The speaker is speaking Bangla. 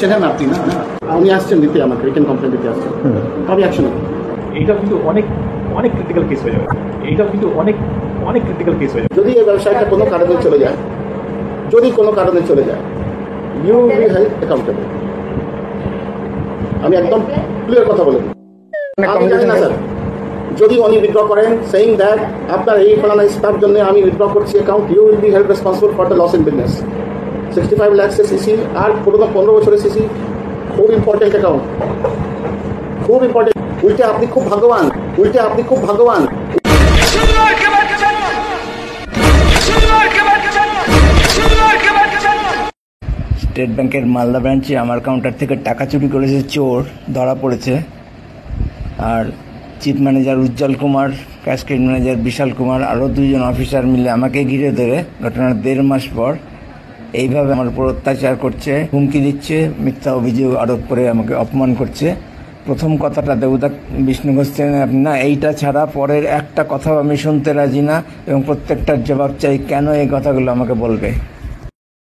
চেনেন আপনি না, উনি আসছেন দিতে, আমাকে রিটেন কমপ্লেন দিতে আসছেন, তবে অ্যাকশন। এইটা কিন্তু অনেক অনেক ক্রিটিক্যাল কেস হয়ে যাবে, এইটা কিন্তু অনেক অনেক ক্রিটিক্যাল কেস হয়ে যাবে। যদি এই ব্যবসায়টা কোনো কারণে চলে যায়, যদি কোনো কারণে চলে যায়, you will be held accountable. আমি একদম ক্লিয়ার কথা বলে দিই। আমি জানি না স্যার, যদি উনি উইথড্র করেন সেইং দ্যাট আপনার এই ফলানা স্টাফ জন্য আমি উইথড্র করছি account, you will be held responsible for the loss in business. 65 lakhs CC আর 15 বছরের সিসি, খুব ইম্পর্টেন্ট অ্যাকাউন্ট, খুব ইম্পর্টেন্ট। উল্টে আপনি খুব ভাগ্যবান, উল্টে আপনি খুব ভাগ্যবান। স্টেট ব্যাংকের মালদা ব্রাঞ্চে আমার কাউন্টার থেকে টাকা চুরি করেছে চোর, ধরা পড়েছে। আর চিফ ম্যানেজার উজ্জ্বল কুমার, ক্যাশক্রেডিট ম্যানেজার বিশাল কুমার, আরও 2 জন অফিসার মিলে আমাকে ঘিরে ধরে ঘটনার 1.5 মাস পর এইভাবে আমার উপর অত্যাচার করছে, হুমকি দিচ্ছে, মিথ্যা অভিযোগ আরোপ করে আমাকে অপমান করছে। প্রথম কথাটা দেবদা বিষ্ণু ঘোষ আপনি না, এইটা ছাড়া পরের একটা কথাও আমি শুনতে রাজি না, এবং প্রত্যেকটার জবাব চাই। কেন এই কথাগুলো আমাকে বলবে।